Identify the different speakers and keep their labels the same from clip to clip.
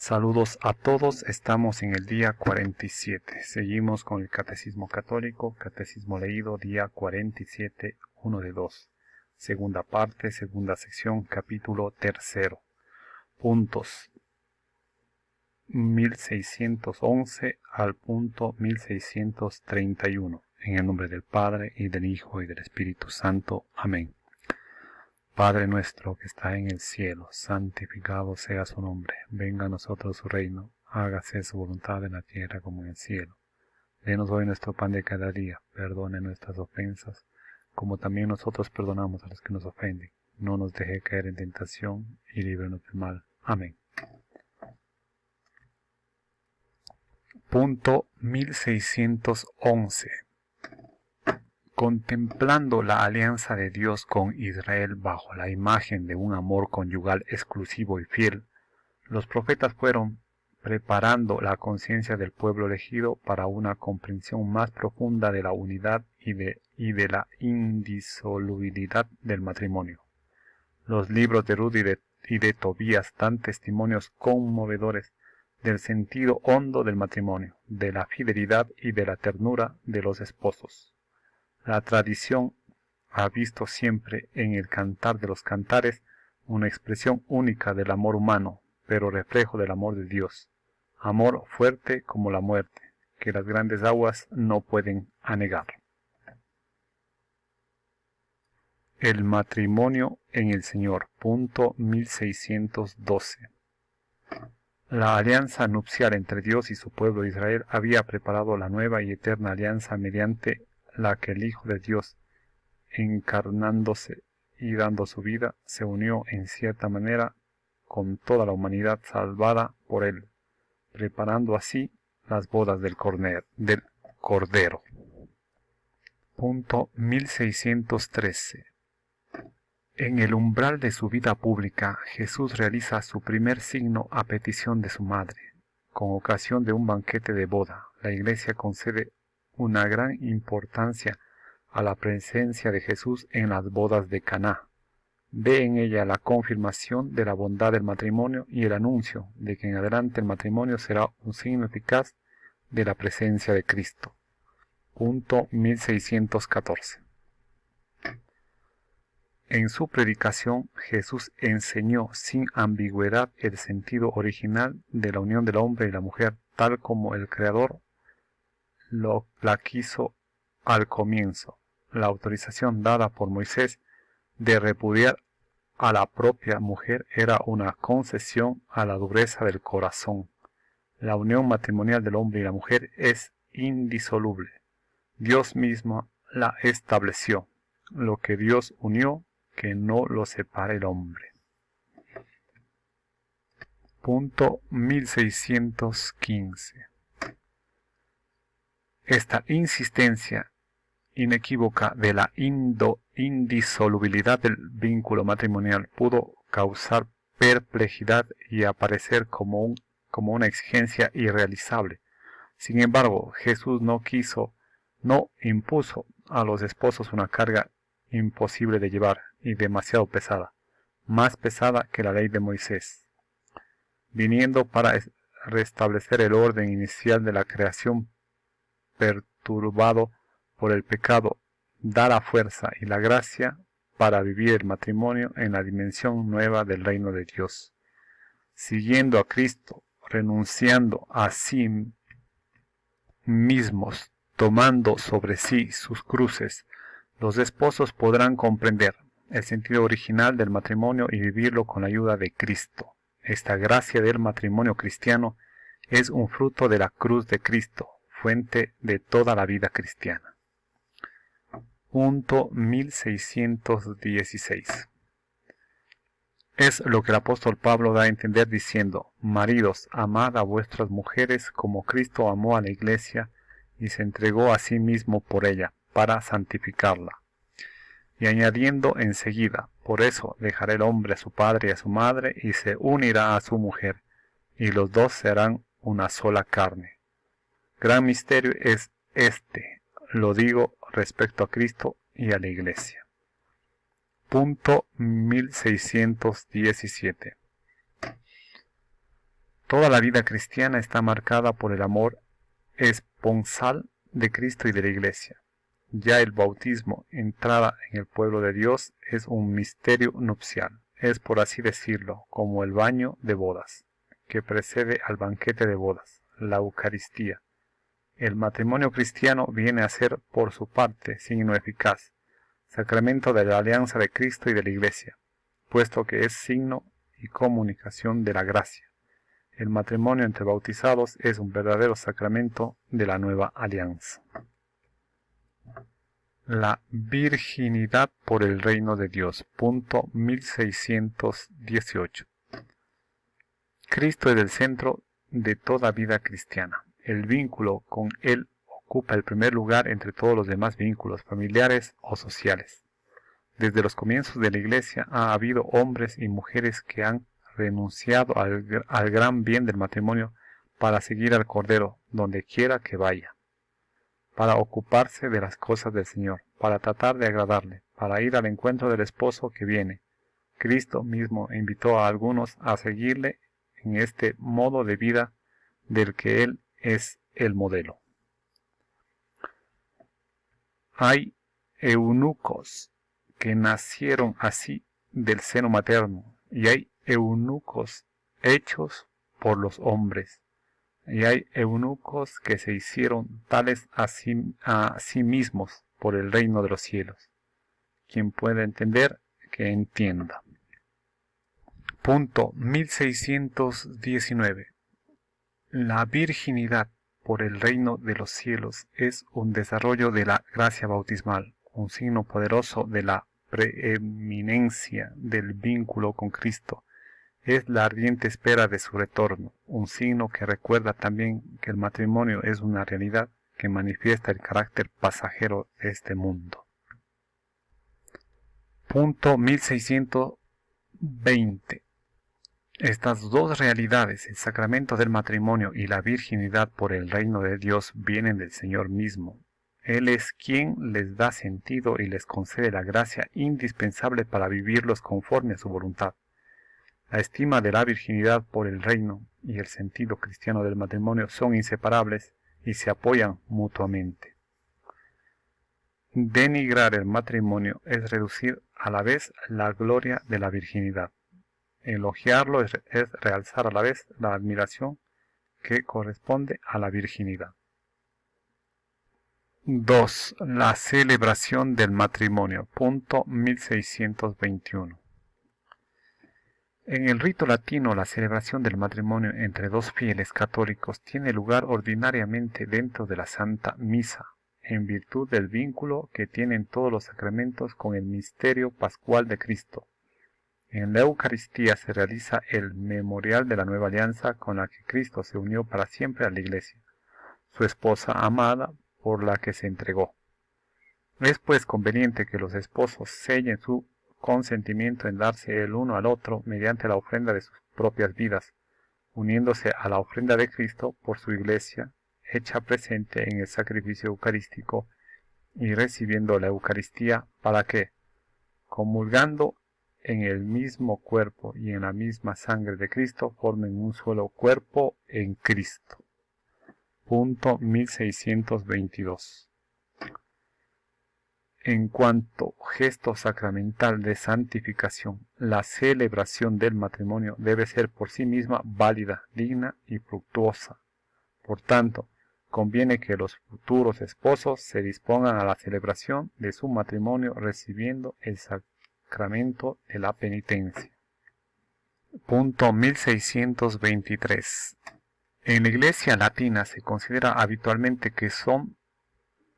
Speaker 1: Saludos a todos, estamos en el día 47. Seguimos con el Catecismo Católico, Catecismo Leído, día 47, 1 de 2. Segunda parte, segunda sección, capítulo tercero. Puntos 1611 al punto 1631. En el nombre del Padre, y del Hijo, y del Espíritu Santo. Amén. Padre nuestro que está en el cielo, santificado sea su nombre. Venga a nosotros su reino. Hágase su voluntad en la tierra como en el cielo. Denos hoy nuestro pan de cada día. Perdone nuestras ofensas, como también nosotros perdonamos a los que nos ofenden. No nos deje caer en tentación, y líbranos del mal. Amén. Punto 1611. Contemplando la alianza de Dios con Israel bajo la imagen de un amor conyugal exclusivo y fiel, los profetas fueron preparando la conciencia del pueblo elegido para una comprensión más profunda de la unidad y de la indisolubilidad del matrimonio. Los libros de Ruth y de Tobías dan testimonios conmovedores del sentido hondo del matrimonio, de la fidelidad y de la ternura de los esposos. La tradición ha visto siempre en el Cantar de los Cantares una expresión única del amor humano, pero reflejo del amor de Dios. Amor fuerte como la muerte, que las grandes aguas no pueden anegar. El matrimonio en el Señor, punto 1612. La alianza nupcial entre Dios y su pueblo Israel había preparado la nueva y eterna alianza mediante la que el Hijo de Dios, encarnándose y dando su vida, se unió en cierta manera con toda la humanidad salvada por él, preparando así las bodas del Cordero. Punto 1613. En el umbral de su vida pública, Jesús realiza su primer signo a petición de su madre. Con ocasión de un banquete de boda, la Iglesia concede una gran importancia a la presencia de Jesús en las bodas de Caná. Ve en ella la confirmación de la bondad del matrimonio y el anuncio de que en adelante el matrimonio será un signo eficaz de la presencia de Cristo. Punto 1614. En su predicación, Jesús enseñó sin ambigüedad el sentido original de la unión del hombre y la mujer, tal como el Creador la quiso al comienzo. La autorización dada por Moisés de repudiar a la propia mujer era una concesión a la dureza del corazón. La unión matrimonial del hombre y la mujer es indisoluble. Dios mismo la estableció. Lo que Dios unió, que no lo separe el hombre. Punto 1615. Esta insistencia inequívoca de la indisolubilidad del vínculo matrimonial pudo causar perplejidad y aparecer como una exigencia irrealizable. Sin embargo, Jesús no impuso a los esposos una carga imposible de llevar y demasiado pesada, más pesada que la ley de Moisés. Viniendo para restablecer el orden inicial de la creación perturbado por el pecado, da la fuerza y la gracia para vivir el matrimonio en la dimensión nueva del reino de Dios. Siguiendo a Cristo, renunciando a sí mismos, tomando sobre sí sus cruces, los esposos podrán comprender el sentido original del matrimonio y vivirlo con la ayuda de Cristo. Esta gracia del matrimonio cristiano es un fruto de la cruz de Cristo, fuente de toda la vida cristiana. Punto 1616. Es lo que el apóstol Pablo da a entender diciendo: maridos, amad a vuestras mujeres como Cristo amó a la iglesia y se entregó a sí mismo por ella, para santificarla. Y añadiendo enseguida: por eso dejará el hombre a su padre y a su madre, y se unirá a su mujer, y los dos serán una sola carne. Gran misterio es este, lo digo respecto a Cristo y a la Iglesia. Punto 1617. Toda la vida cristiana está marcada por el amor esponsal de Cristo y de la Iglesia. Ya el bautismo, entrada en el pueblo de Dios, es un misterio nupcial. Es, por así decirlo, como el baño de bodas, que precede al banquete de bodas, la Eucaristía. El matrimonio cristiano viene a ser, por su parte, signo eficaz, sacramento de la alianza de Cristo y de la Iglesia, puesto que es signo y comunicación de la gracia. El matrimonio entre bautizados es un verdadero sacramento de la nueva alianza. La virginidad por el reino de Dios. Punto 1618. Cristo es el centro de toda vida cristiana. El vínculo con Él ocupa el primer lugar entre todos los demás vínculos familiares o sociales. Desde los comienzos de la Iglesia ha habido hombres y mujeres que han renunciado al gran bien del matrimonio para seguir al Cordero donde quiera que vaya, para ocuparse de las cosas del Señor, para tratar de agradarle, para ir al encuentro del esposo que viene. Cristo mismo invitó a algunos a seguirle en este modo de vida del que Él es el modelo. Hay eunucos que nacieron así del seno materno, y hay eunucos hechos por los hombres, y hay eunucos que se hicieron tales a sí mismos por el reino de los cielos. Quien pueda entender, que entienda. Punto 1619. La virginidad por el reino de los cielos es un desarrollo de la gracia bautismal, un signo poderoso de la preeminencia del vínculo con Cristo. Es la ardiente espera de su retorno, un signo que recuerda también que el matrimonio es una realidad que manifiesta el carácter pasajero de este mundo. Punto 1620. Estas dos realidades, el sacramento del matrimonio y la virginidad por el reino de Dios, vienen del Señor mismo. Él es quien les da sentido y les concede la gracia indispensable para vivirlos conforme a su voluntad. La estima de la virginidad por el reino y el sentido cristiano del matrimonio son inseparables y se apoyan mutuamente. Denigrar el matrimonio es reducir a la vez la gloria de la virginidad. Elogiarlo es realzar a la vez la admiración que corresponde a la virginidad. 2. La celebración del matrimonio. Punto 1621. En el rito latino, la celebración del matrimonio entre dos fieles católicos tiene lugar ordinariamente dentro de la Santa Misa, en virtud del vínculo que tienen todos los sacramentos con el misterio pascual de Cristo. En la Eucaristía se realiza el memorial de la nueva alianza con la que Cristo se unió para siempre a la Iglesia, su esposa amada por la que se entregó. Es pues conveniente que los esposos sellen su consentimiento en darse el uno al otro mediante la ofrenda de sus propias vidas, uniéndose a la ofrenda de Cristo por su Iglesia, hecha presente en el sacrificio eucarístico y recibiendo la Eucaristía para que, comulgando en el mismo cuerpo y en la misma sangre de Cristo, formen un solo cuerpo en Cristo. Punto 1622. En cuanto gesto sacramental de santificación, la celebración del matrimonio debe ser por sí misma válida, digna y fructuosa. Por tanto, conviene que los futuros esposos se dispongan a la celebración de su matrimonio recibiendo el sacramento de la penitencia. Punto 1623. En la Iglesia latina se considera habitualmente que son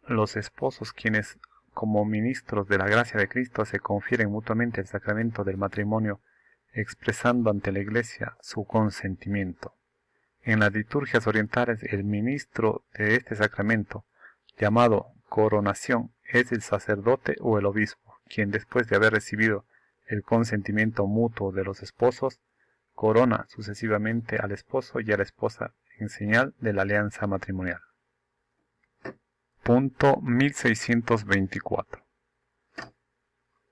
Speaker 1: los esposos quienes, como ministros de la gracia de Cristo, se confieren mutuamente el sacramento del matrimonio, expresando ante la Iglesia su consentimiento. En las liturgias orientales, el ministro de este sacramento, llamado coronación, es el sacerdote o el obispo, quien después de haber recibido el consentimiento mutuo de los esposos, corona sucesivamente al esposo y a la esposa en señal de la alianza matrimonial. Punto 1624.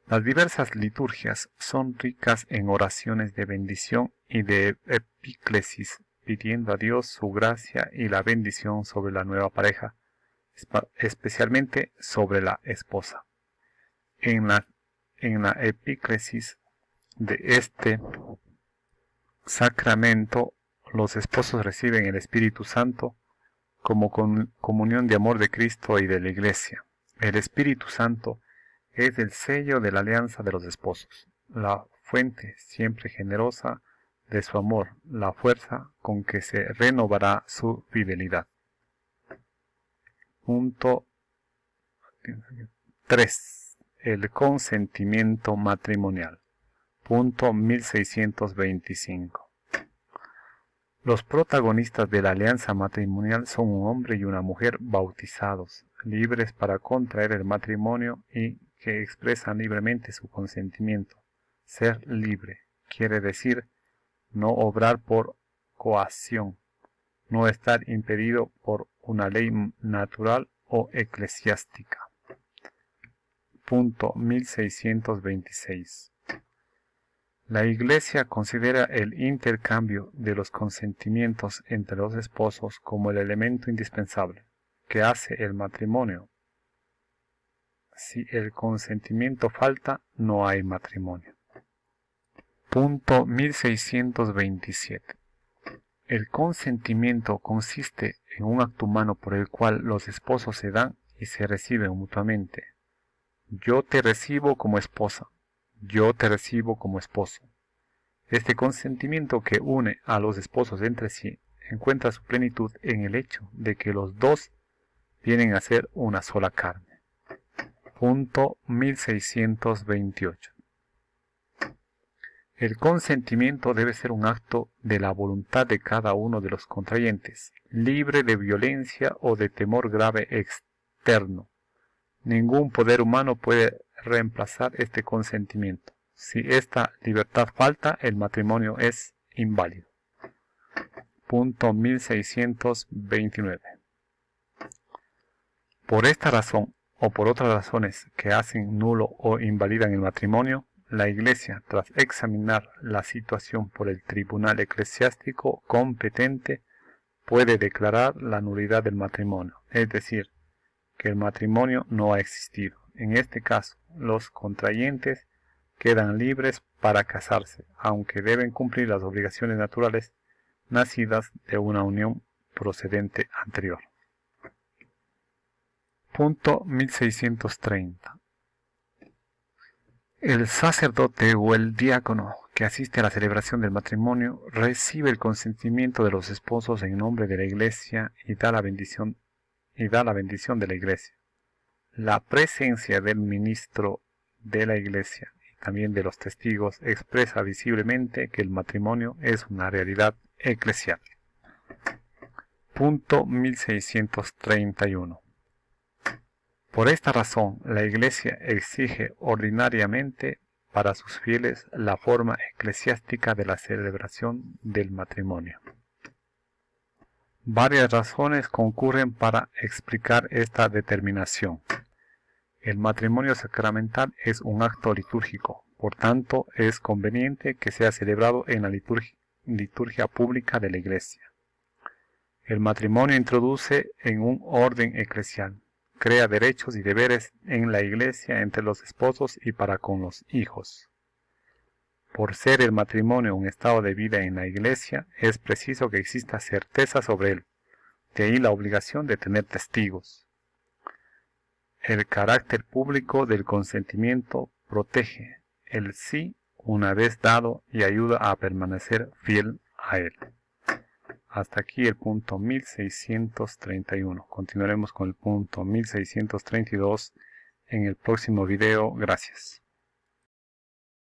Speaker 1: Las diversas liturgias son ricas en oraciones de bendición y de epíclesis pidiendo a Dios su gracia y la bendición sobre la nueva pareja, especialmente sobre la esposa. En la epíclesis de este sacramento, los esposos reciben el Espíritu Santo como comunión de amor de Cristo y de la Iglesia. El Espíritu Santo es el sello de la alianza de los esposos, la fuente siempre generosa de su amor, la fuerza con que se renovará su fidelidad. Punto 3. El consentimiento matrimonial. Punto 1625. Los protagonistas de la alianza matrimonial son un hombre y una mujer bautizados, libres para contraer el matrimonio y que expresan libremente su consentimiento. Ser libre quiere decir no obrar por coacción, no estar impedido por una ley natural o eclesiástica. Punto 1626. La Iglesia considera el intercambio de los consentimientos entre los esposos como el elemento indispensable que hace el matrimonio. Si el consentimiento falta, no hay matrimonio. Punto 1627. El consentimiento consiste en un acto humano por el cual los esposos se dan y se reciben mutuamente. Yo te recibo como esposa, yo te recibo como esposo. Este consentimiento que une a los esposos entre sí encuentra su plenitud en el hecho de que los dos vienen a ser una sola carne. Punto 1628. El consentimiento debe ser un acto de la voluntad de cada uno de los contrayentes, libre de violencia o de temor grave externo. Ningún poder humano puede reemplazar este consentimiento. Si esta libertad falta, el matrimonio es inválido. Punto 1629. Por esta razón, o por otras razones que hacen nulo o invalidan el matrimonio, la Iglesia, tras examinar la situación por el tribunal eclesiástico competente, puede declarar la nulidad del matrimonio, es decir, que el matrimonio no ha existido. En este caso, los contrayentes quedan libres para casarse, aunque deben cumplir las obligaciones naturales nacidas de una unión procedente anterior. Punto 1630. El sacerdote o el diácono que asiste a la celebración del matrimonio recibe el consentimiento de los esposos en nombre de la Iglesia y da la bendición de la Iglesia. La presencia del ministro de la Iglesia y también de los testigos expresa visiblemente que el matrimonio es una realidad eclesial. Punto 1631. Por esta razón, la Iglesia exige ordinariamente para sus fieles la forma eclesiástica de la celebración del matrimonio. Varias razones concurren para explicar esta determinación. El matrimonio sacramental es un acto litúrgico, por tanto es conveniente que sea celebrado en la liturgia pública de la Iglesia. El matrimonio introduce en un orden eclesial, crea derechos y deberes en la Iglesia entre los esposos y para con los hijos. Por ser el matrimonio un estado de vida en la Iglesia, es preciso que exista certeza sobre él, de ahí la obligación de tener testigos. El carácter público del consentimiento protege el sí una vez dado y ayuda a permanecer fiel a él. Hasta aquí el punto 1631. Continuaremos con el punto 1632 en el próximo video. Gracias.